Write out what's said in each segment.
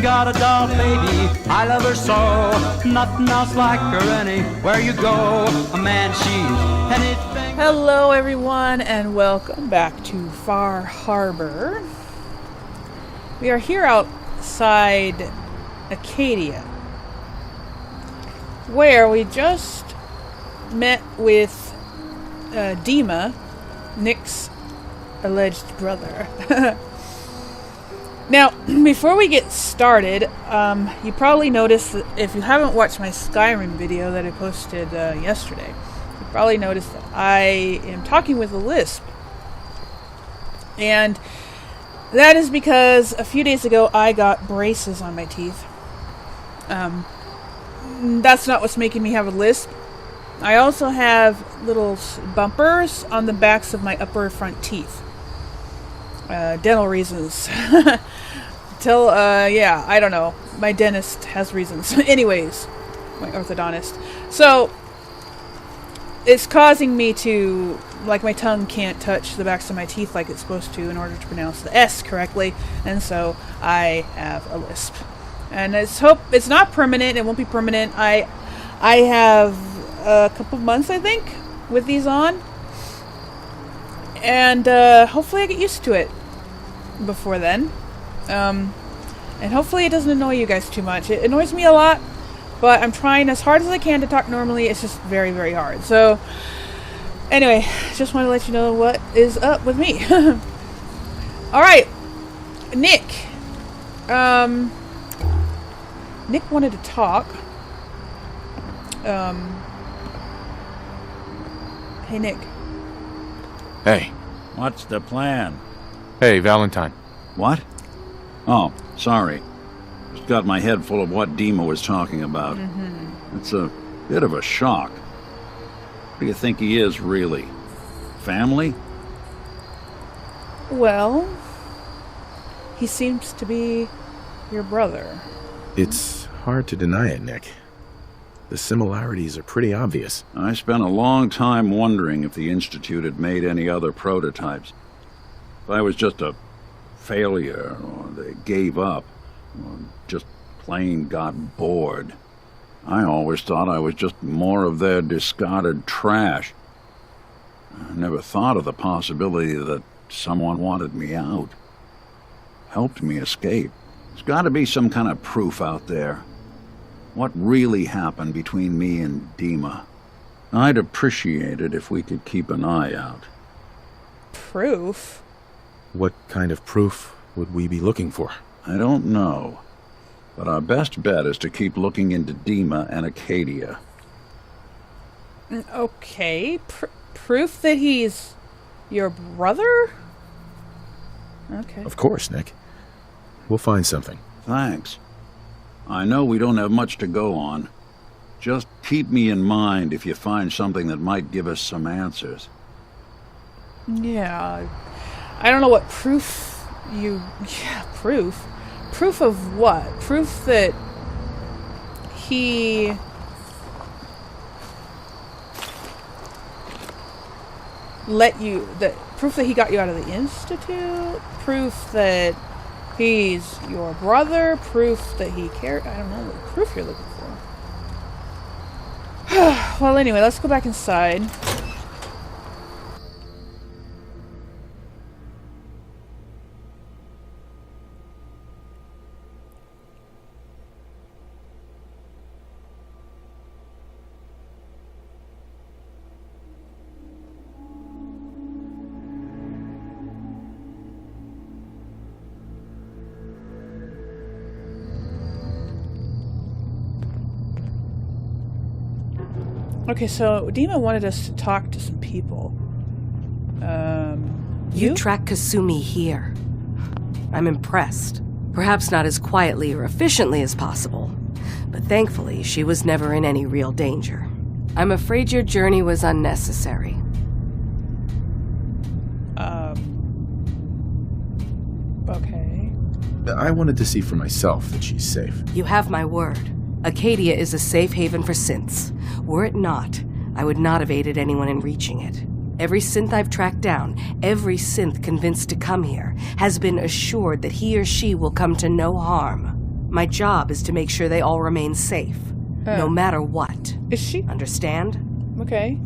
got a doll baby, I love her so. Nothing else like her anywhere you go. A man, she's anything. Hello everyone and welcome back to Far Harbor. We are here outside Acadia, where we just met with Dima, Nick's alleged brother. Now, before we get started, you probably noticed that if you haven't watched my Skyrim video that I posted yesterday, you probably noticed that I am talking with a lisp. And that is because a few days ago I got braces on my teeth. That's not what's making me have a lisp. I also have little bumpers on the backs of my upper front teeth. Dental reasons. Yeah, I don't know. My dentist has reasons. Anyways, my orthodontist. So, it's causing me to, like, my tongue can't touch the backs of my teeth like it's supposed to in order to pronounce the S correctly, and so I have a lisp. And it's not permanent. It won't be permanent. I have a couple months, I think, with these on, and hopefully I get used to it before then. And hopefully it doesn't annoy you guys too much. It annoys me a lot, but I'm trying as hard as I can to talk normally. It's just very, very hard. So, anyway, just want to let you know what is up with me. Alright, Nick. Nick wanted to talk. Hey, Nick. Hey. What's the plan? Hey, Valentine. What? Oh, sorry. Just got my head full of what Dima was talking about. It's a bit of a shock. What do you think he is, really? Family? Well, he seems to be your brother. It's hard to deny it, Nick. The similarities are pretty obvious. I spent a long time wondering if the Institute had made any other prototypes. If I was just a failure, or they gave up, or just plain got bored. I always thought I was just more of their discarded trash. I never thought of the possibility that someone wanted me out, helped me escape. There's got to be some kind of proof out there. What really happened between me and Dima? I'd appreciate it if we could keep an eye out. Proof? What kind of proof would we be looking for? I don't know, but our best bet is to keep looking into Dima and Acadia. Okay, proof that he's your brother? Okay. Of course, Nick. We'll find something. Thanks. I know we don't have much to go on. Just keep me in mind if you find something that might give us some answers. Yeah. I don't know what proof you... Yeah, proof? Proof of what? Proof that he... Proof that he got you out of the Institute? Proof that he's your brother? Proof that he cared? I don't know what proof you're looking for. Well, anyway, let's go back inside. Okay, so Dima wanted us to talk to some people. You track Kasumi here. I'm impressed. Perhaps not as quietly or efficiently as possible, but thankfully she was never in any real danger. I'm afraid your journey was unnecessary. Okay. I wanted to see for myself that she's safe. You have my word. Acadia is a safe haven for synths. Were it not, I would not have aided anyone in reaching it. Every synth I've tracked down, every synth convinced to come here, has been assured that he or she will come to no harm. My job is to make sure they all remain safe, no matter what. Is she? Understand? Okay.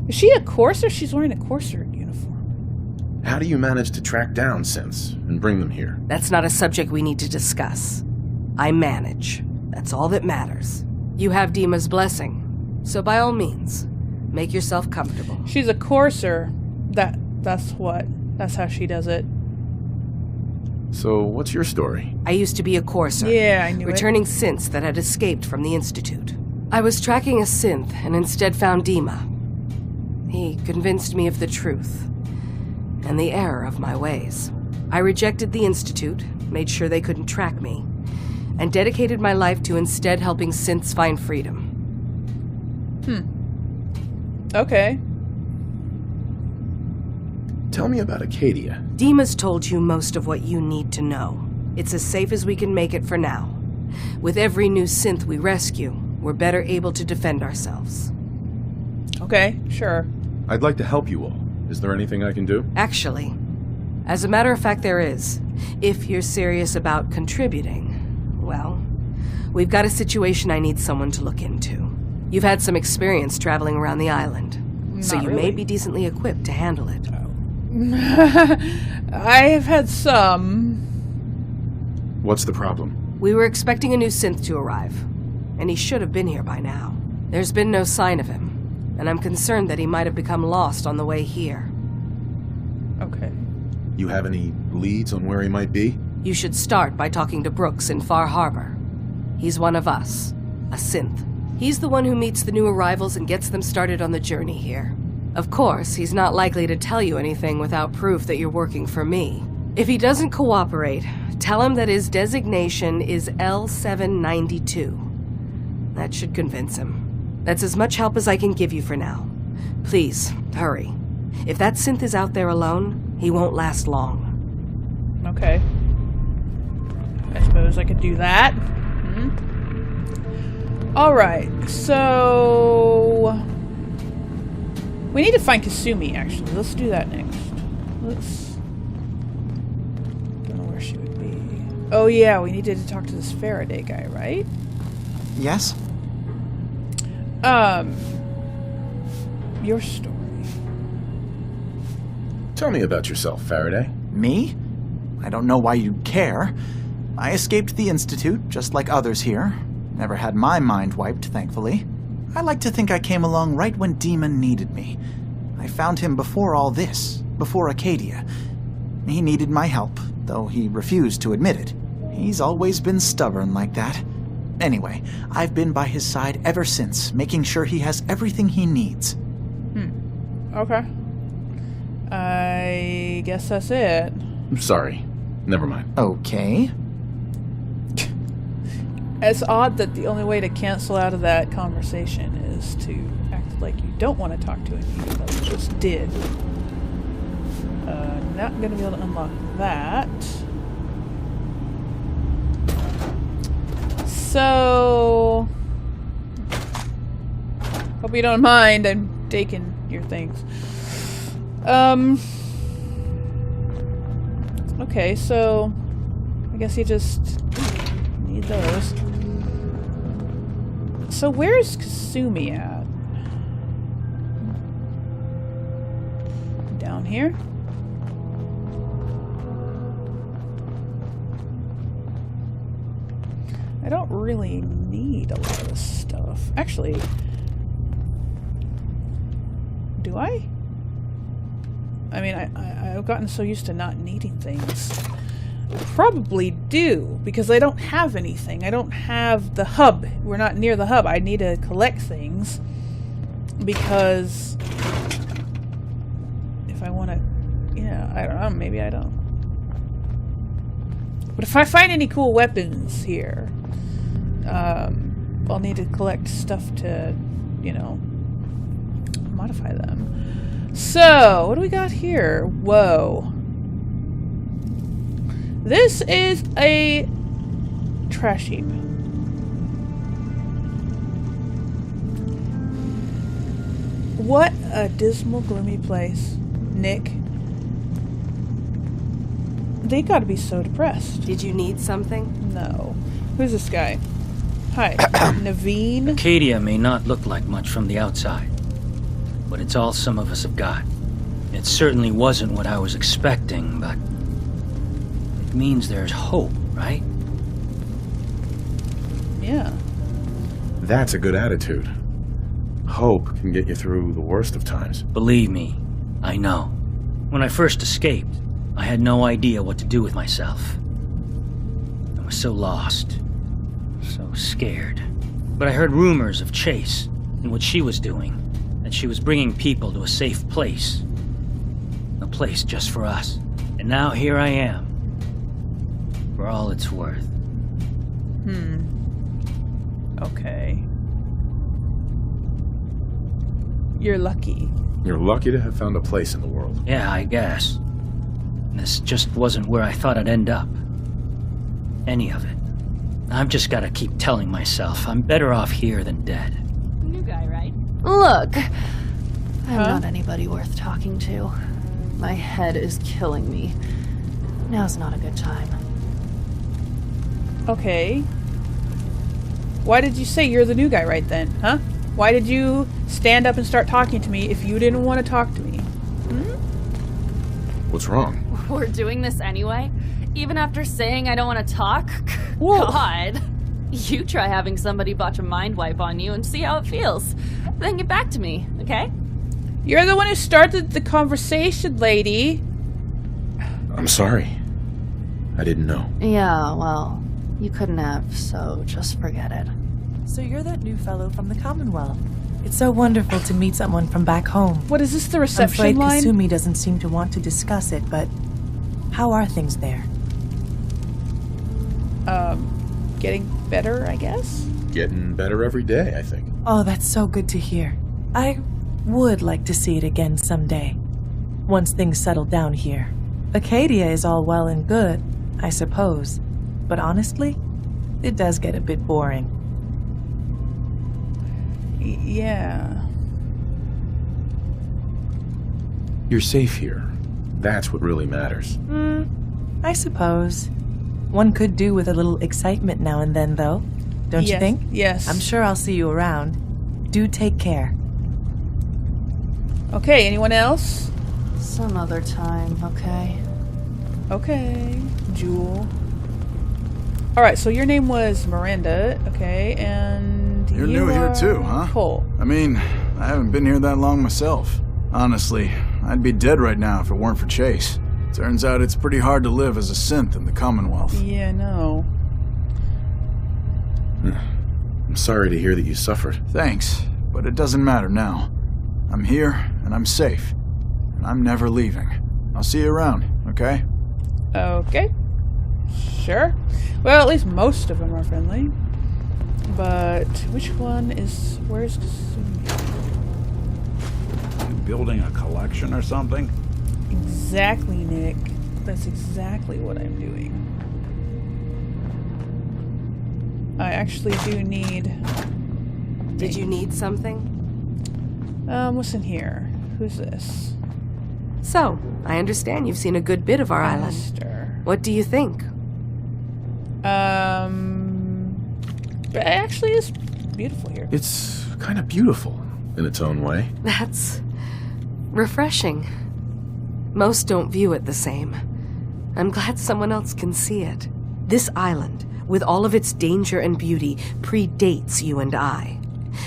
Is she a courser? She's wearing a courser uniform. How do you manage to track down synths and bring them here? That's not a subject we need to discuss. I manage. That's all that matters. You have Dima's blessing, so by all means, make yourself comfortable. She's a courser. That's how she does it. So, what's your story? I used to be a courser. Yeah, I knew returning synths that had escaped from the Institute. I was tracking a synth and instead found Dima. He convinced me of the truth and the error of my ways. I rejected the Institute, made sure they couldn't track me, and dedicated my life to instead helping synths find freedom. Okay. Tell me about Acadia. Dima's told you most of what you need to know. It's as safe as we can make it for now. With every new synth we rescue, we're better able to defend ourselves. Okay, sure. I'd like to help you all. Is there anything I can do? Actually, as a matter of fact, there is. If you're serious about contributing, well, we've got a situation I need someone to look into. You've had some experience traveling around the island, so you may be decently equipped to handle it. I have had some. What's the problem? We were expecting a new synth to arrive, and he should have been here by now. There's been no sign of him, and I'm concerned that he might have become lost on the way here. Okay. You have any leads on where he might be? You should start by talking to Brooks in Far Harbor. He's one of us, a synth. He's the one who meets the new arrivals and gets them started on the journey here. Of course, he's not likely to tell you anything without proof that you're working for me. If he doesn't cooperate, tell him that his designation is L792. That should convince him. That's as much help as I can give you for now. Please, hurry. If that synth is out there alone, he won't last long. Okay. I suppose I could do that. Alright, so... we need to find Kasumi, actually. Let's do that next. Don't know where she would be. Oh yeah, we needed to talk to this Faraday guy, right? Yes? Your story. Tell me about yourself, Faraday. Me? I don't know why you'd care. I escaped the Institute, just like others here. Never had my mind wiped, thankfully. I like to think I came along right when Dima needed me. I found him before all this, before Acadia. He needed my help, though he refused to admit it. He's always been stubborn like that. Anyway, I've been by his side ever since, making sure he has everything he needs. Okay. I guess that's it. I'm sorry. Never mind. Okay. It's odd that the only way to cancel out of that conversation is to act like you don't want to talk to him, even though you just did. Not going to be able to unlock that. So... hope you don't mind, I'm taking your things. Okay, so... I guess you just need those. So where's Kasumi at? Down here? I don't really need a lot of this stuff. Actually, do I? I mean, I've gotten so used to not needing things. I probably do, because I don't have anything. I don't have the hub. We're not near the hub. I need to collect things, because if I want to, yeah, I don't know, maybe I don't. But if I find any cool weapons here, I'll need to collect stuff to, you know, modify them. So, what do we got here? Whoa. This is a trash heap. What a dismal, gloomy place, Nick. They gotta be so depressed. Did you need something? No. Who's this guy? Hi. Naveen? Acadia may not look like much from the outside, but it's all some of us have got. It certainly wasn't what I was expecting, but it means there's hope, right? Yeah. That's a good attitude. Hope can get you through the worst of times. Believe me, I know. When I first escaped, I had no idea what to do with myself. I was so lost, so scared. But I heard rumors of Chase and what she was doing, that she was bringing people to a safe place. A place just for us. And now here I am. For all it's worth. Okay. You're lucky. You're lucky to have found a place in the world. Yeah, I guess. This just wasn't where I thought I'd end up. Any of it. I've just gotta keep telling myself I'm better off here than dead. New guy, right? Look, I'm not anybody worth talking to. My head is killing me. Now's not a good time. Okay. Why did you say you're the new guy right then, huh? Why did you stand up and start talking to me if you didn't want to talk to me? What's wrong? We're doing this anyway? Even after saying I don't want to talk? Whoa. God. You try having somebody botch a mind wipe on you and see how it feels. Then get back to me, okay? You're the one who started the conversation, lady. I'm sorry. I didn't know. Yeah, well, you couldn't have, so just forget it. So you're that new fellow from the Commonwealth. It's so wonderful to meet someone from back home. What is this, the I'm reception afraid line? Kasumi doesn't seem to want to discuss it, but how are things there? Getting better, I guess? Getting better every day, I think. Oh, that's so good to hear. I would like to see it again someday, once things settle down here. Acadia is all well and good, I suppose, but honestly, it does get a bit boring. Yeah. You're safe here. That's what really matters. I suppose. One could do with a little excitement now and then, though. Don't you think? Yes. I'm sure I'll see you around. Do take care. Okay, anyone else? Some other time, okay? Okay. Jewel. Alright, so your name was Miranda, okay, and You're you new here are too, huh? Cole. I mean, I haven't been here that long myself. Honestly, I'd be dead right now if it weren't for Chase. Turns out it's pretty hard to live as a synth in the Commonwealth. Yeah, no. I'm sorry to hear that you suffered. Thanks, but it doesn't matter now. I'm here, and I'm safe. And I'm never leaving. I'll see you around, okay? Okay. Sure. Well, at least most of them are friendly. But which one is... Where's Kasumi? You building a collection or something? Exactly, Nick. That's exactly what I'm doing. I actually do need... Did you need something? What's in here? Who's this? So, I understand you've seen a good bit of our island. Master. What do you think? It actually is beautiful here. It's kind of beautiful in its own way. That's refreshing. Most don't view it the same. I'm glad someone else can see it. This island, with all of its danger and beauty, predates you and I.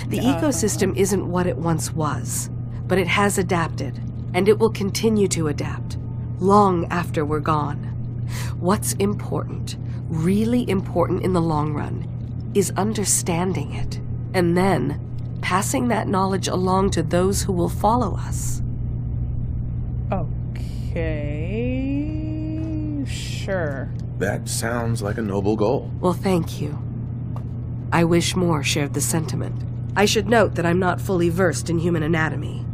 The ecosystem isn't what it once was, but it has adapted, and it will continue to adapt, long after we're gone. What's important, really important in the long run, is understanding it, and then passing that knowledge along to those who will follow us. Okay... Sure. That sounds like a noble goal. Well, thank you. I wish more shared the sentiment. I should note that I'm not fully versed in human anatomy,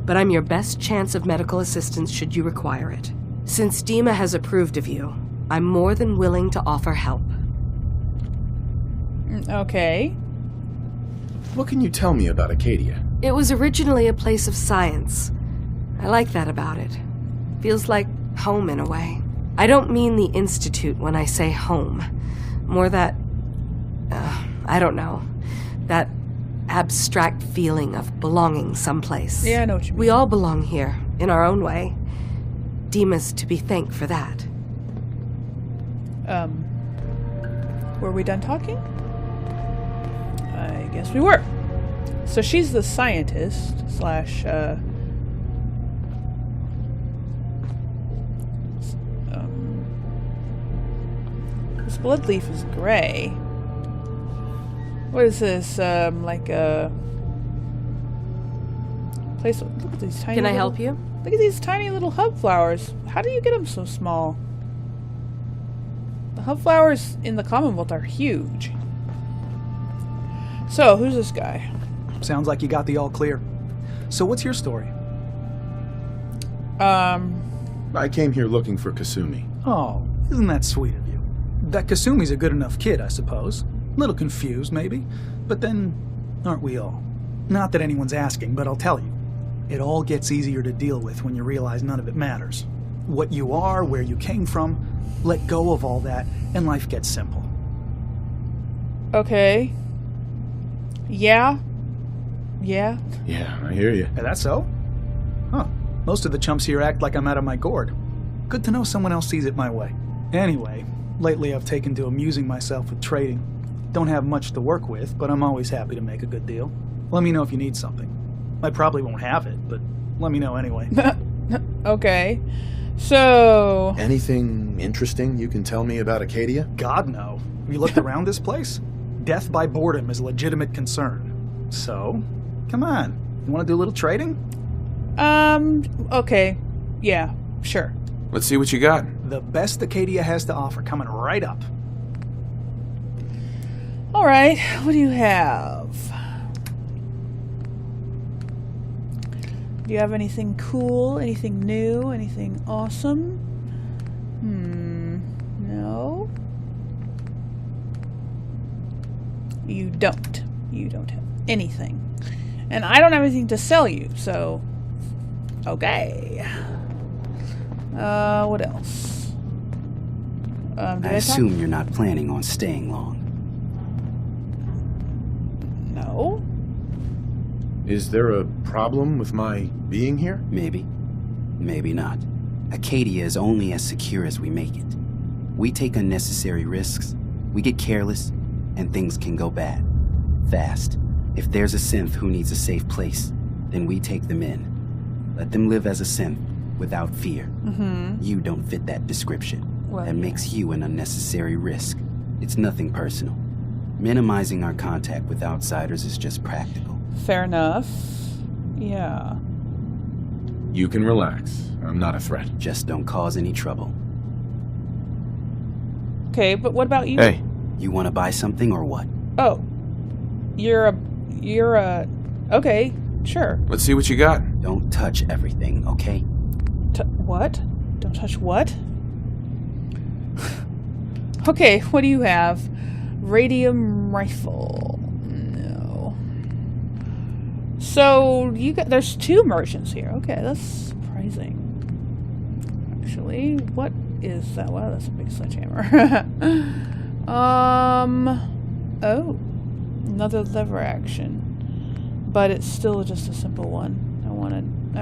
but I'm your best chance of medical assistance should you require it. Since Dima has approved of you, I'm more than willing to offer help. Okay. What can you tell me about Acadia? It was originally a place of science. I like that about it. Feels like home in a way. I don't mean the Institute when I say home. More that... I don't know. That abstract feeling of belonging someplace. Yeah, I know what you mean. We all belong here, in our own way. Dima's to be thanked for that. Were we done talking? I guess we were. So she's the scientist slash, this blood leaf is gray. What is this, like a place? Look at these tiny. Can I little, help you? Look at these tiny little hub flowers. How do you get them so small? The hub flowers in the Commonwealth are huge. So, who's this guy? Sounds like you got the all clear. So what's your story? I came here looking for Kasumi. Oh, isn't that sweet of you? That Kasumi's a good enough kid, I suppose. Little confused, maybe. But then, aren't we all? Not that anyone's asking, but I'll tell you. It all gets easier to deal with when you realize none of it matters. What you are, where you came from, let go of all that, and life gets simple. Okay. Yeah. Yeah. Yeah, I hear you. Is that so? Huh. Most of the chumps here act like I'm out of my gourd. Good to know someone else sees it my way. Anyway, lately I've taken to amusing myself with trading. Don't have much to work with, but I'm always happy to make a good deal. Let me know if you need something. I probably won't have it, but let me know anyway. Okay. So... Anything interesting you can tell me about Acadia? God, no. Have you looked around this place? Death by boredom is a legitimate concern. So, come on. You want to do a little trading? Okay. Yeah, sure. Let's see what you got. The best Acadia has to offer, coming right up. Alright, what do you have? Do you have anything cool? Anything new? Anything awesome? No? You don't. You don't have anything. And I don't have anything to sell you, so... Okay. What else? I assume you're not planning on staying long. No. Is there a problem with my being here? Maybe. Maybe not. Acadia is only as secure as we make it. We take unnecessary risks, we get careless, and things can go bad. Fast. If there's a synth who needs a safe place, then we take them in. Let them live as a synth, without fear. Mm-hmm. You don't fit that description. Well, that makes you an unnecessary risk. It's nothing personal. Minimizing our contact with outsiders is just practical. Fair enough. Yeah. You can relax. I'm not a threat. Just don't cause any trouble. Okay, but what about you? Hey. You want to buy something or what? Oh. You're a... Okay, sure. Let's see what you got. Don't touch everything, okay? What? Don't touch what? Okay, what do you have? Radium rifle. No. So, there's 2 merchants here. Okay, that's surprising. Actually, what is that? Wow, that's a big sledgehammer. Oh. Another lever action. But it's still just a simple one. I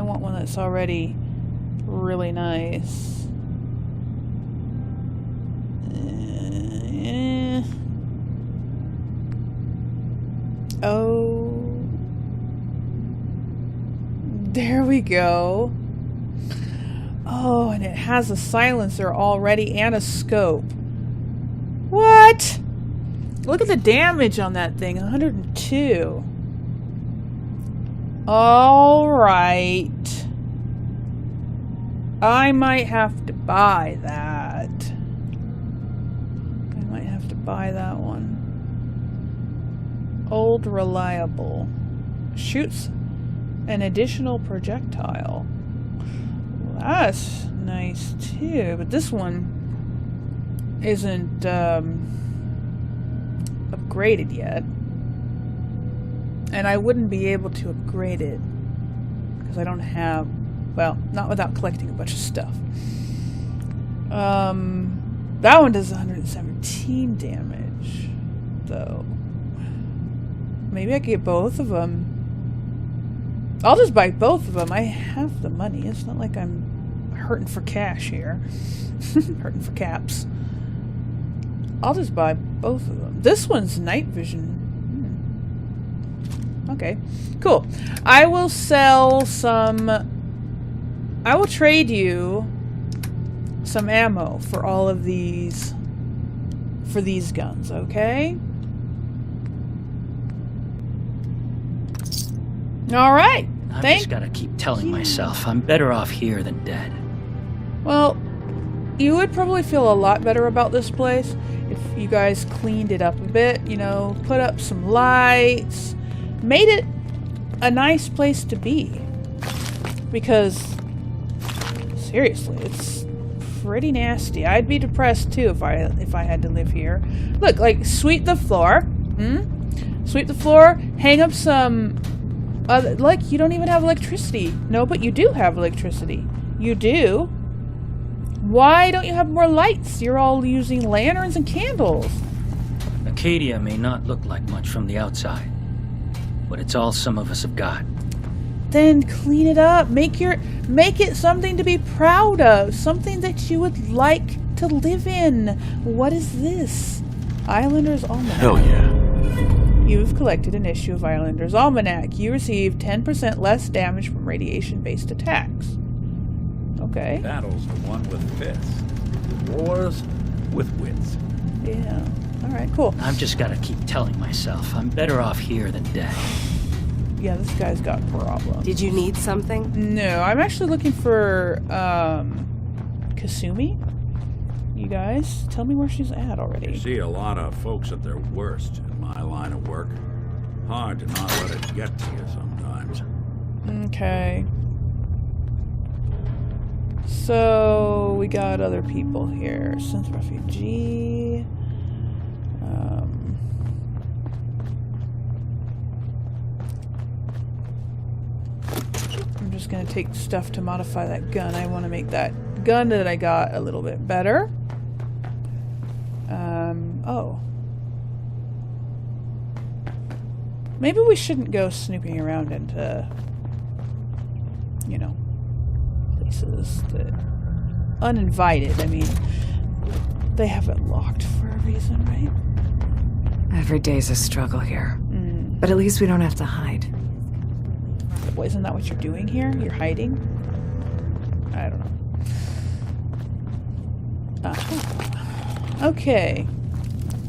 want one that's already really nice. Oh. There we go. Oh, and it has a silencer already and a scope. What? Look at the damage on that thing. 102. Alright. I might have to buy that. I might have to buy that one. Old reliable. Shoots an additional projectile. Well, that's nice too, but this one isn't upgraded yet. And I wouldn't be able to upgrade it because I don't have, well, not without collecting a bunch of stuff. That one does 117 damage, though. Maybe I could get both of them. I'll just buy both of them. I have the money. It's not like I'm hurting for cash here. Hurting for caps. I'll just buy both of them. This one's night vision. Okay, cool. I will sell some... I will trade you some ammo for all of these... for these guns, okay? Alright. I've just gotta keep telling myself I'm better off here than dead. Well, you would probably feel a lot better about this place if you guys cleaned it up a bit, you know, put up some lights, made it a nice place to be. Because, seriously, it's pretty nasty. I'd be depressed too if I had to live here. Look, like, sweep the floor. Sweep the floor, hang up some... like, you don't even have electricity. No, but you do have electricity. You do. Why don't you have more lights? You're all using lanterns and candles. Acadia may not look like much from the outside, but it's all some of us have got. Then clean it up. Make it something to be proud of. Something that you would like to live in. What is this? Islander's Almanac. Hell yeah. You've collected an issue of Islander's Almanac. You receive 10% less damage from radiation-based attacks. Okay. Battles the one with fists. Wars with wits. Yeah. Alright, cool. I've just gotta keep telling myself I'm better off here than dead. Yeah, this guy's got problems. Did you need something? No, I'm actually looking for, Kasumi? You guys, tell me where she's at already. You see a lot of folks at their worst in my line of work. Hard to not let it get to you sometimes. Okay. So, we got other people here. Synth refugee. I'm just gonna take stuff to modify that gun. I want to make that gun that I got a little bit better. Oh. Maybe we shouldn't go snooping around into, you know, places that uninvited. I mean, they have it locked for a reason, right? Every day's a struggle here. But at least we don't have to hide. Well, isn't that what you're doing here? You're hiding? I don't know. Okay.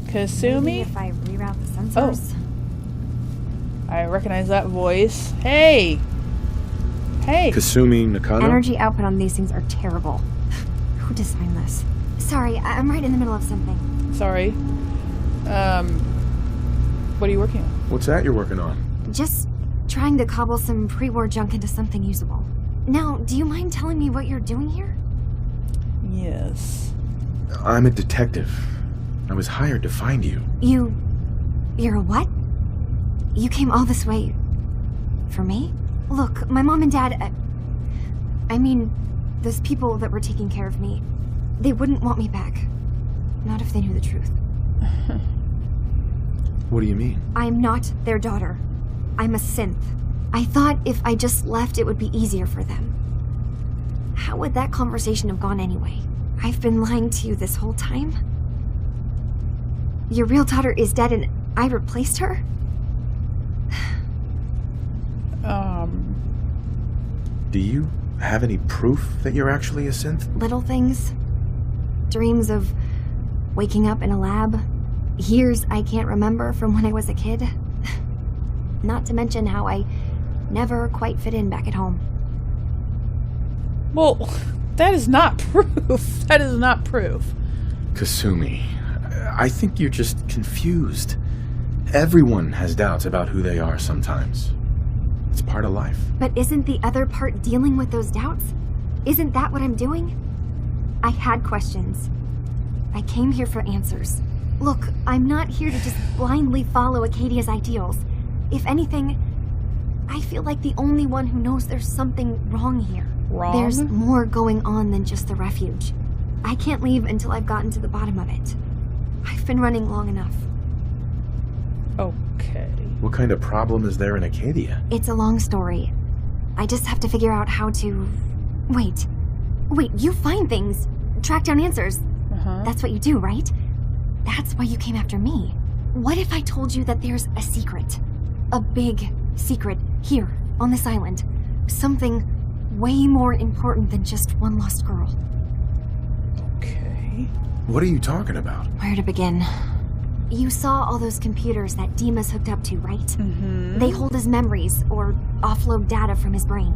Kasumi? Maybe if I reroute the sensors? Oh. I recognize that voice. Hey! Hey! Kasumi Nakano? Energy output on these things are terrible. Who designed this? Sorry, I'm right in the middle of something. Sorry. What are you working on? What's that you're working on? Just trying to cobble some pre-war junk into something usable. Now, do you mind telling me what you're doing here? Yes. I'm a detective. I was hired to find you. You're a what? You came all this way... for me? Look, my mom and dad... I mean, those people that were taking care of me, they wouldn't want me back. Not if they knew the truth. What do you mean? I'm not their daughter. I'm a synth. I thought if I just left, it would be easier for them. How would that conversation have gone anyway? I've been lying to you this whole time? Your real daughter is dead and I replaced her? Do you have any proof that you're actually a synth? Little things. Dreams of waking up in a lab. Years I can't remember from when I was a kid. Not to mention how I never quite fit in back at home. Well, that is not proof. That is not proof. Kasumi, I think you're just confused. Everyone has doubts about who they are sometimes. It's part of life. But isn't the other part dealing with those doubts? Isn't that what I'm doing? I had questions. I came here for answers. Look, I'm not here to just blindly follow Acadia's ideals. If anything, I feel like the only one who knows there's something wrong here. Wrong? There's more going on than just the refuge. I can't leave until I've gotten to the bottom of it. I've been running long enough. Okay. What kind of problem is there in Acadia? It's a long story. I just have to figure out how to... Wait, you find things, track down answers. That's what you do, right? That's why you came after me. What if I told you that there's a secret? A big secret here, on this island. Something way more important than just one lost girl. Okay. What are you talking about? Where to begin? You saw all those computers that Dima's hooked up to, right? They hold his memories, or offload data from his brain.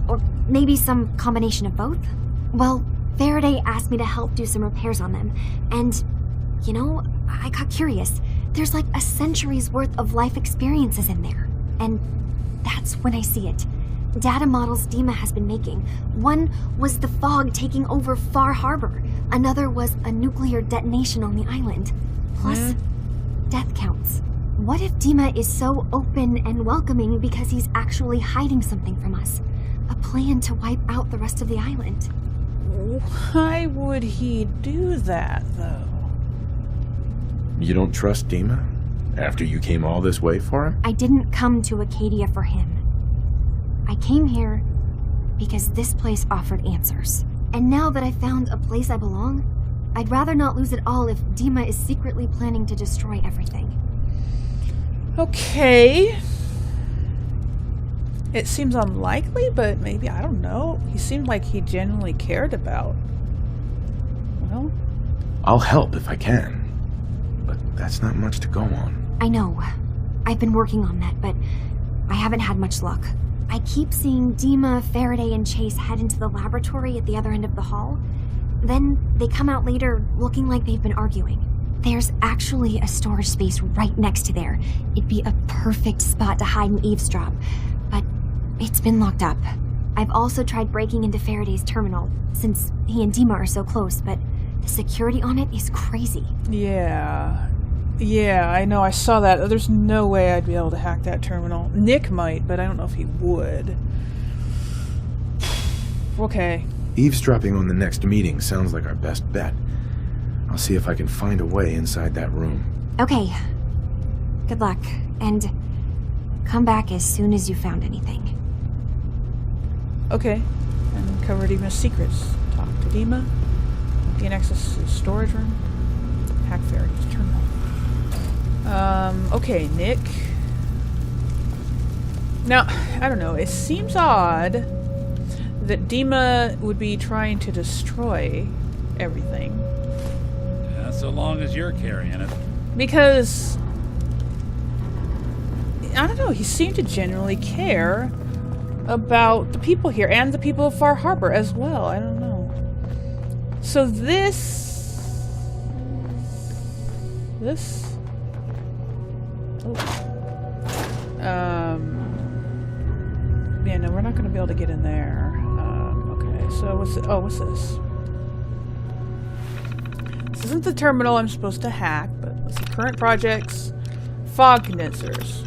Or maybe some combination of both? Well, Faraday asked me to help do some repairs on them, and, you know, I got curious. There's like a century's worth of life experiences in there, and that's when I see it. Data models Dima has been making. One was the fog taking over Far Harbor. Another was a nuclear detonation on the island. Plus, death counts. What if Dima is so open and welcoming because he's actually hiding something from us? A plan to wipe out the rest of the island. Why would he do that, though? You don't trust Dima? After you came all this way for him? I didn't come to Acadia for him. I came here because this place offered answers. And now that I've found a place I belong, I'd rather not lose it all if Dima is secretly planning to destroy everything. Okay. It seems unlikely, but maybe, I don't know. He seemed like he genuinely cared about. Well, I'll help if I can. But that's not much to go on. I know. I've been working on that, but I haven't had much luck. I keep seeing Dima, Faraday, and Chase head into the laboratory at the other end of the hall. Then they come out later looking like they've been arguing. There's actually a storage space right next to there. It'd be a perfect spot to hide and eavesdrop, but it's been locked up. I've also tried breaking into Faraday's terminal, since he and Dima are so close, but the security on it is crazy. yeah. Yeah, I know, I saw that. There's no way I'd be able to hack that terminal. Nick might, but I don't know if he would. Okay. Eavesdropping on the next meeting sounds like our best bet. I'll see if I can find a way inside that room. Okay. Good luck, and come back as soon as you found anything. Okay. And uncover Dima's secrets. Talk to Dima. Gain access to the storage room. Hack Faraday's terminal. Okay, Nick. Now, I don't know, it seems odd that Dima would be trying to destroy everything. Yeah, so long as you're carrying it. Because, I don't know, he seemed to genuinely care about the people here and the people of Far Harbor as well. I don't know. So this... Yeah, no, we're not going to be able to get in there. Okay, so what's it? Oh, what's this? This isn't the terminal I'm supposed to hack, but let's see. Current projects. Fog condensers.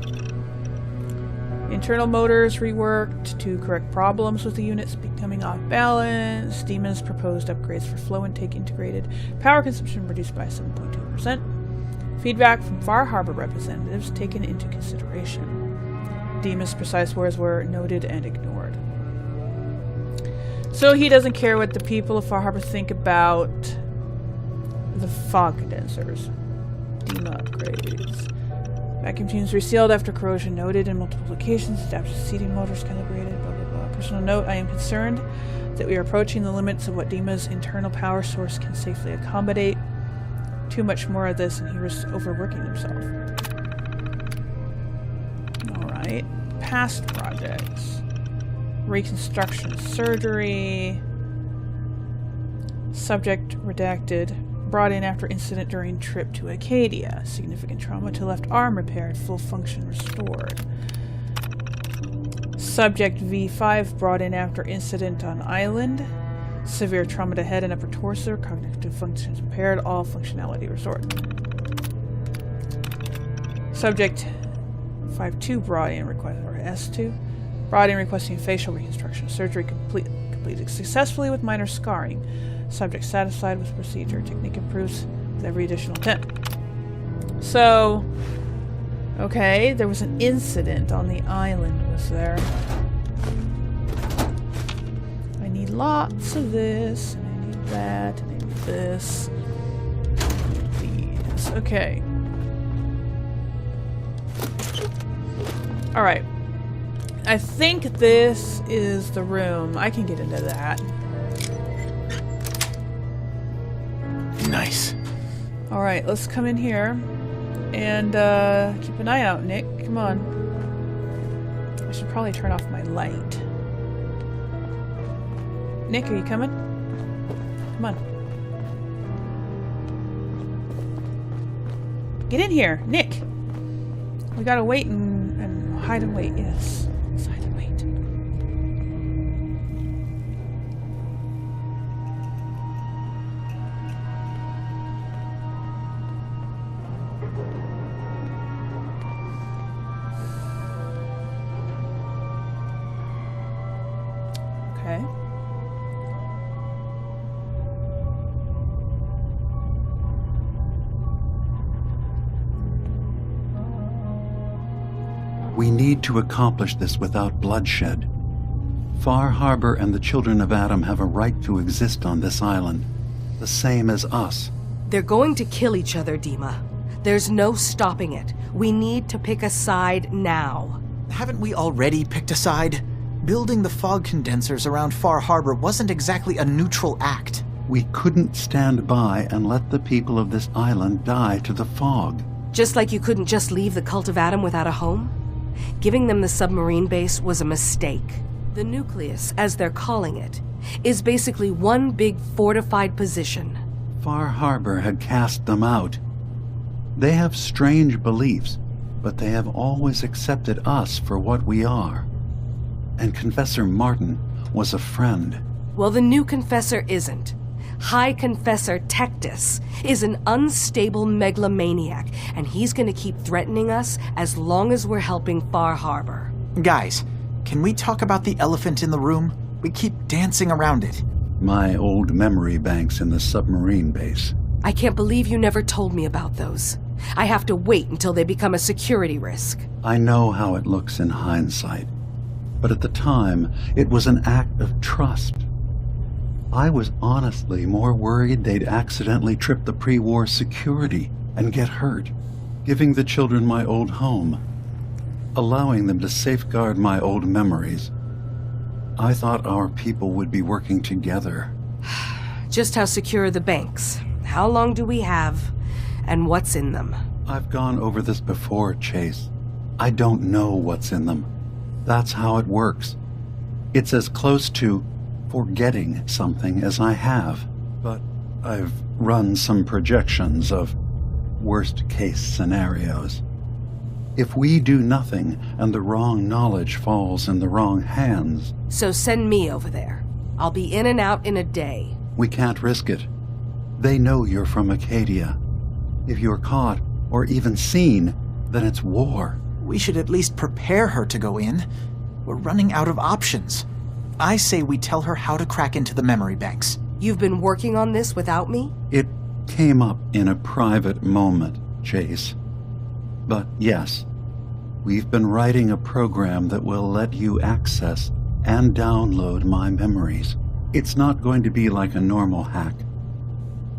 Internal motors reworked to correct problems with the units becoming off balance. Dima's proposed upgrades for flow intake integrated. Power consumption reduced by 7.2%. Feedback from Far Harbor representatives taken into consideration. Dima's precise words were noted and ignored. So he doesn't care what the people of Far Harbor think about the fog condensers. Dima upgrades. Vacuum tubes resealed after corrosion noted in multiple locations. Adaptive seating motors calibrated. Blah, blah, blah. Personal note, I am concerned that we are approaching the limits of what Dima's internal power source can safely accommodate. Too much more of this and he risks overworking himself. Alright. Past projects. Reconstruction surgery. Subject redacted. Brought in after incident during trip to Acadia. Significant trauma to left arm repaired. Full function restored. Subject V5 brought in after incident on island. Severe trauma to head and upper torso. Cognitive functions impaired. All functionality restored. Subject 5-2 brought in request, or S2 brought in requesting facial reconstruction surgery completed successfully with minor scarring. Subject satisfied with procedure. Technique improves with every additional attempt. So, okay, there was an incident on the island, was there? I need lots of this, and I need that, and I need this. I need these. Okay. Alright. I think this is the room. I can get into that. Nice. Alright, let's come in here. And keep an eye out, Nick. Come on. I should probably turn off my light. Nick, are you coming? Come on. Get in here, Nick. We gotta wait and hide and wait. Yes, let's hide and wait. Okay. We need to accomplish this without bloodshed. Far Harbor and the children of Adam have a right to exist on this island, the same as us. They're going to kill each other, Dima. There's no stopping it. We need to pick a side now. Haven't we already picked a side? Building the fog condensers around Far Harbor wasn't exactly a neutral act. We couldn't stand by and let the people of this island die to the fog. Just like you couldn't just leave the Cult of Adam without a home? Giving them the submarine base was a mistake. The nucleus, as they're calling it, is basically one big fortified position. Far Harbor had cast them out. They have strange beliefs, but they have always accepted us for what we are. And Confessor Martin was a friend. Well, the new Confessor isn't. High Confessor Tectus is an unstable megalomaniac, and he's gonna keep threatening us as long as we're helping Far Harbor. Guys, can we talk about the elephant in the room? We keep dancing around it. My old memory banks in the submarine base. I can't believe you never told me about those. I have to wait until they become a security risk. I know how it looks in hindsight, but at the time, it was an act of trust. I was honestly more worried they'd accidentally trip the pre-war security and get hurt, giving the children my old home, allowing them to safeguard my old memories. I thought our people would be working together. Just how secure are the banks? How long do we have? And what's in them? I've gone over this before, Chase. I don't know what's in them. That's how it works. It's as close to forgetting something as I have. But I've run some projections of worst-case scenarios. If we do nothing and the wrong knowledge falls in the wrong hands... So send me over there. I'll be in and out in a day. We can't risk it. They know you're from Acadia. If you're caught, or even seen, then it's war. We should at least prepare her to go in. We're running out of options. I say we tell her how to crack into the memory banks. You've been working on this without me? It came up in a private moment, Chase. But yes, we've been writing a program that will let you access and download my memories. It's not going to be like a normal hack.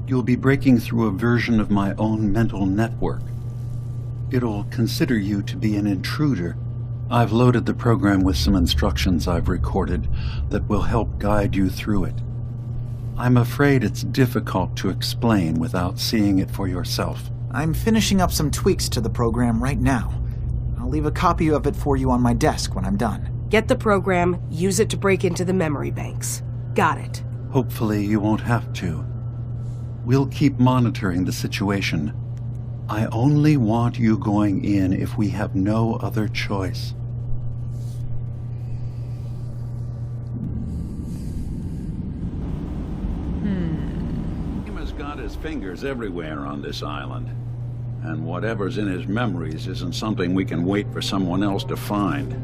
You'll be breaking through a version of my own mental network. It'll consider you to be an intruder. I've loaded the program with some instructions I've recorded that will help guide you through it. I'm afraid it's difficult to explain without seeing it for yourself. I'm finishing up some tweaks to the program right now. I'll leave a copy of it for you on my desk when I'm done. Get the program, use it to break into the memory banks. Got it. Hopefully you won't have to. We'll keep monitoring the situation. I only want you going in if we have no other choice. Dima's got his fingers everywhere on this island. And whatever's in his memories isn't something we can wait for someone else to find.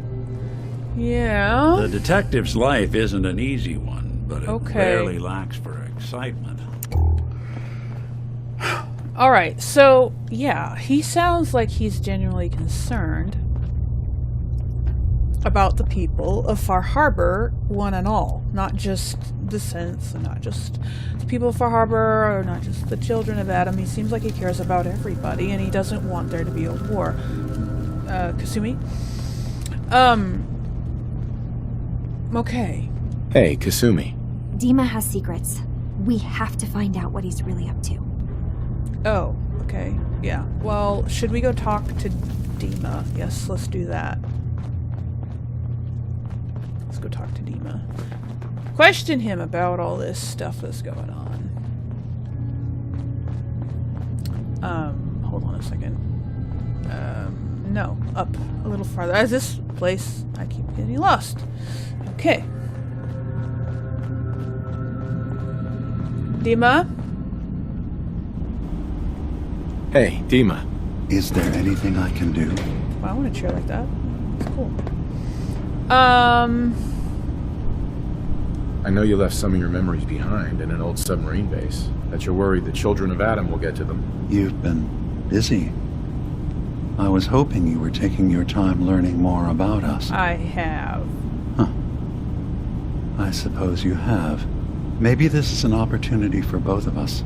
Yeah. The detective's life isn't an easy one, but it Okay. rarely lacks for excitement. Alright, so, yeah, he sounds like he's genuinely concerned about the people of Far Harbor, one and all. Not just the synths, and not just the people of Far Harbor, or not just the children of Adam. He seems like he cares about everybody, and he doesn't want there to be a war. Kasumi? Okay. Hey, Kasumi. Dima has secrets. We have to find out what he's really up to. Oh, okay. Yeah. Well, should we go talk to Dima? Yes, let's do that. Let's go talk to Dima. Question him about all this stuff that's going on. Hold on a second. No, up a little farther. As this place, I keep getting lost. Okay. Dima? Hey, Dima. Is there anything I can do? Wow, I want a chair like that. It's cool. I know you left some of your memories behind in an old submarine base. That you're worried the children of Adam will get to them. You've been busy. I was hoping you were taking your time learning more about us. I have. Huh. I suppose you have. Maybe this is an opportunity for both of us.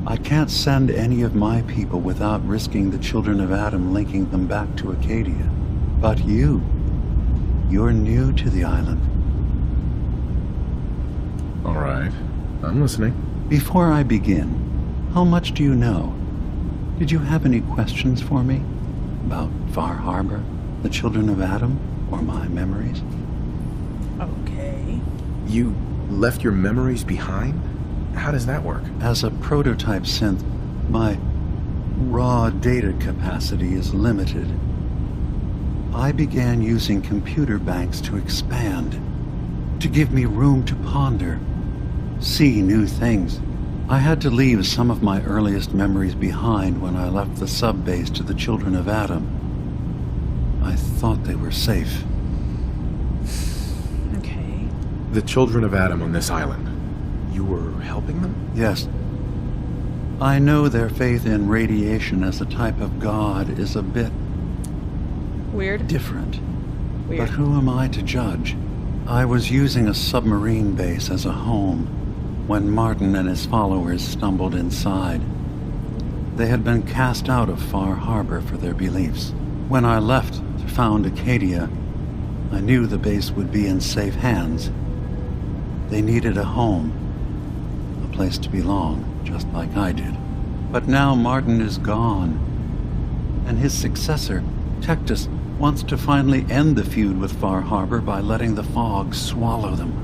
I can't send any of my people without risking the children of Adam linking them back to Acadia. But you're new to the island. All right. I'm listening. Before I begin, how much do you know? Did you have any questions for me? About Far Harbor, the children of Adam, or my memories? Okay. You left your memories behind? How does that work? As a prototype synth, my raw data capacity is limited. I began using computer banks to expand, to give me room to ponder, see new things. I had to leave some of my earliest memories behind when I left the sub-base to the children of Adam. I thought they were safe. Okay. The children of Adam on this island. You were helping them? Yes. I know their faith in radiation as a type of god is a bit... weird. different. Weird. But who am I to judge? I was using a submarine base as a home when Martin and his followers stumbled inside. They had been cast out of Far Harbor for their beliefs. When I left to found Acadia, I knew the base would be in safe hands. They needed a home, a place to belong, just like I did. But now Martin is gone, and his successor, Tectus, wants to finally end the feud with Far Harbor by letting the fog swallow them.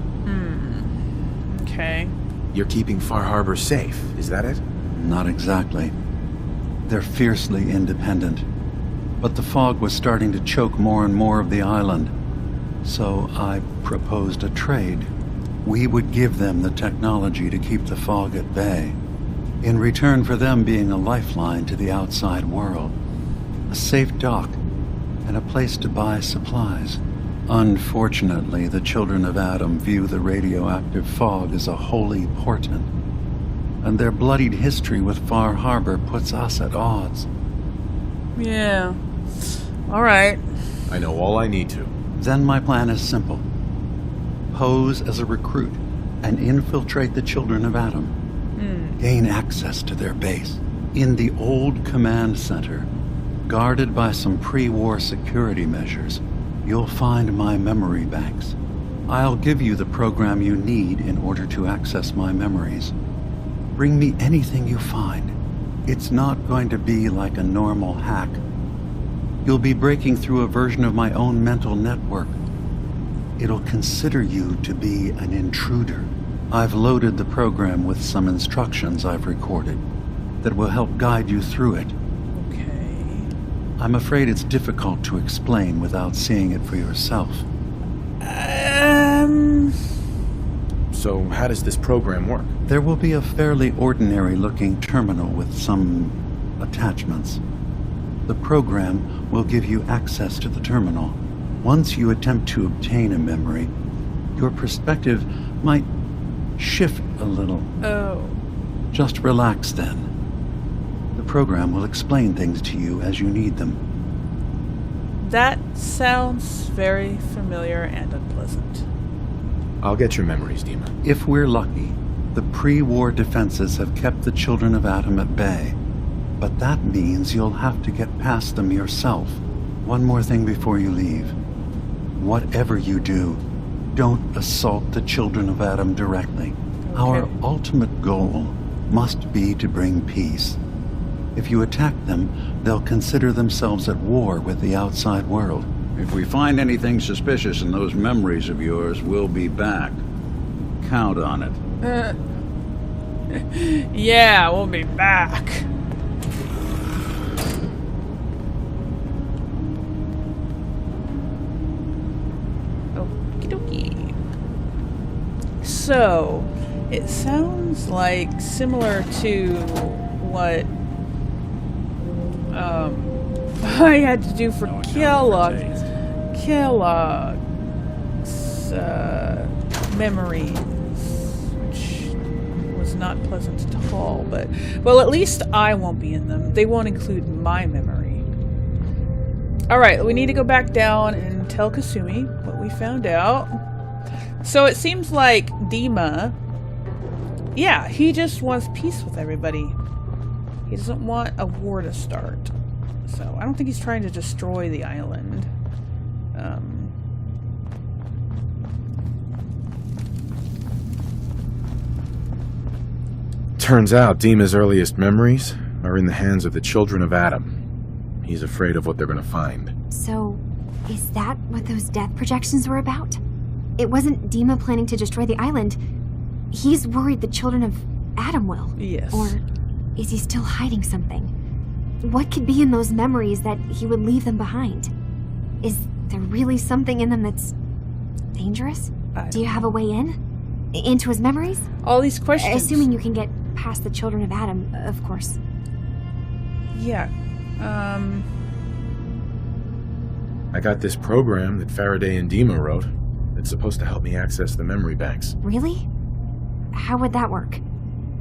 Okay. You're keeping Far Harbor safe, is that it? Not exactly. They're fiercely independent. But the fog was starting to choke more and more of the island. So I proposed a trade. We would give them the technology to keep the fog at bay, in return for them being a lifeline to the outside world. A safe dock, and a place to buy supplies. Unfortunately, the children of Adam view the radioactive fog as a holy portent, and their bloodied history with Far Harbor puts us at odds. Yeah. Alright. I know all I need to. Then my plan is simple. Pose as a recruit and infiltrate the children of Adam. Gain access to their base in the old command center, guarded by some pre-war security measures. You'll find my memory banks. I'll give you the program you need in order to access my memories. Bring me anything you find. It's not going to be like a normal hack. You'll be breaking through a version of my own mental network. It'll consider you to be an intruder. I've loaded the program with some instructions I've recorded that will help guide you through it. I'm afraid it's difficult to explain without seeing it for yourself. So how does this program work? There will be a fairly ordinary-looking terminal with some attachments. The program will give you access to the terminal. Once you attempt to obtain a memory, your perspective might shift a little. Oh. Just relax then. The program will explain things to you as you need them. That sounds very familiar and unpleasant. I'll get your memories, Dima. If we're lucky, the pre-war defenses have kept the children of Adam at bay. But that means you'll have to get past them yourself. One more thing before you leave. Whatever you do, don't assault the children of Adam directly. Okay. Our ultimate goal must be to bring peace. If you attack them, they'll consider themselves at war with the outside world. If we find anything suspicious in those memories of yours, we'll be back. Count on it. Yeah, we'll be back. Okie dokie. So, it sounds like similar to what I had to do for Kellogg's memories, which was not pleasant at all, but, well, at least I won't be in them. They won't include my memory. Alright, we need to go back down and tell Kasumi what we found out. So it seems like Dima, yeah, he just wants peace with everybody. He doesn't want a war to start. So I don't think he's trying to destroy the island. Turns out Dima's earliest memories are in the hands of the children of Adam. He's afraid of what they're going to find. So, is that what those death projections were about? It wasn't Dima planning to destroy the island. He's worried the children of Adam will. Yes. Or is he still hiding something? What could be in those memories that he would leave them behind? Is there really something in them that's dangerous? Do you have a way in? Into his memories? All these questions. Assuming you can get past the children of Adam, of course. Yeah. I got this program that Faraday and Dima wrote. It's supposed to help me access the memory banks. Really? How would that work?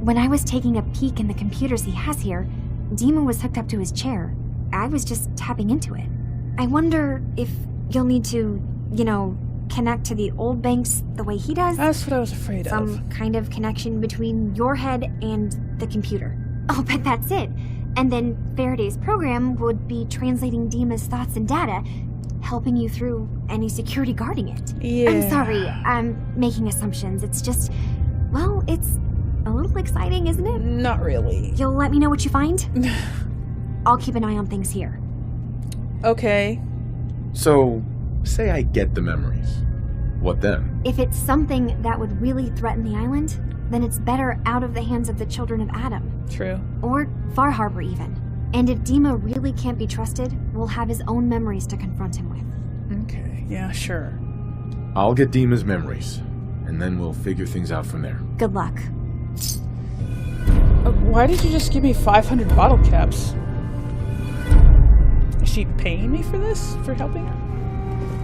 When I was taking a peek in the computers he has here, Dima was hooked up to his chair. I was just tapping into it. I wonder if you'll need to, connect to the old banks the way he does. That's what I was afraid of. Some kind of connection between your head and the computer. Oh, but that's it. And then Faraday's program would be translating Dima's thoughts and data, helping you through any security guarding it. Yeah. I'm sorry, I'm making assumptions. It's just, well, it's a little exciting, isn't it? Not really. You'll let me know what you find? I'll keep an eye on things here. Okay. So, say I get the memories. What then? If it's something that would really threaten the island, then it's better out of the hands of the children of Adam. True. Or Far Harbor, even. And if Dima really can't be trusted, we'll have his own memories to confront him with. Okay, yeah, sure. I'll get Dima's memories, and then we'll figure things out from there. Good luck. Why did you just give me 500 bottle caps? Is she paying me for this? For helping her?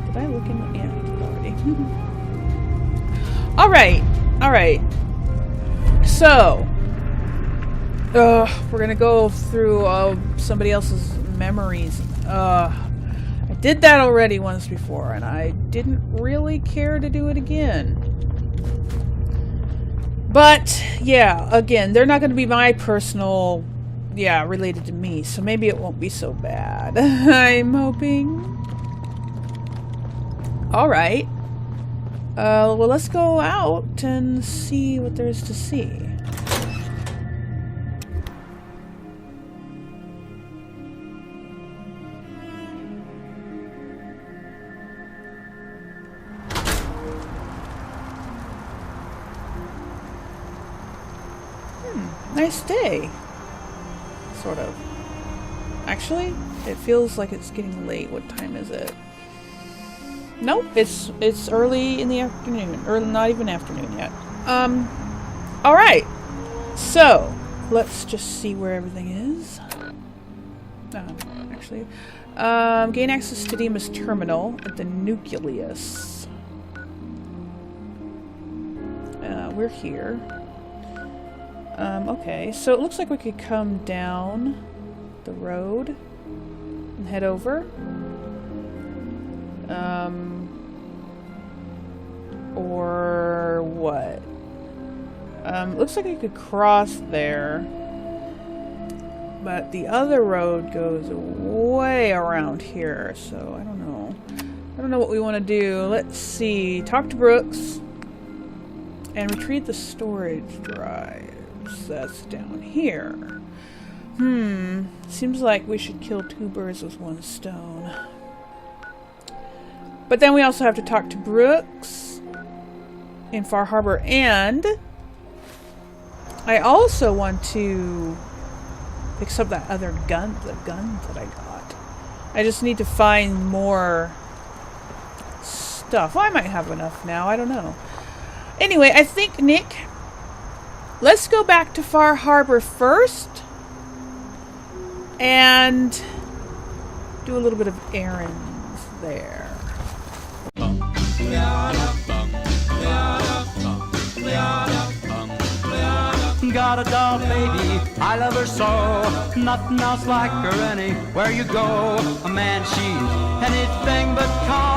Did I look in? Yeah, I did already. Alright. So, we're gonna go through somebody else's memories. I did that already once before, and I didn't really care to do it again. But, yeah, again, they're not gonna be my personal, related to me, so maybe it won't be so bad. I'm hoping. Alright. Well, let's go out and see what there is to see. Nice day. Sort of. Actually, it feels like it's getting late. What time is it? Nope, it's early in the afternoon. Or not even afternoon yet. Alright. So, let's just see where everything is. Actually. Gain access to Dima's terminal at the nucleus. we're here. Okay, so it looks like we could come down the road and head over. Or what? Looks like we could cross there. But the other road goes way around here, so I don't know. I don't know what we want to do. Let's see. Talk to Brooks. And retrieve the storage drives. That's down here. Seems like we should kill 2 birds with 1 stone. But then we also have to talk to Brooks in Far Harbor, and I also want to fix up that other gun, the gun that I got. I just need to find more stuff. Well, I might have enough now, I don't know. Anyway, I think, Nick, let's go back to Far Harbor first and do a little bit of errands there. Got a doll baby, I love her so. Nothing else like her anywhere you go. A man, she's anything but calm.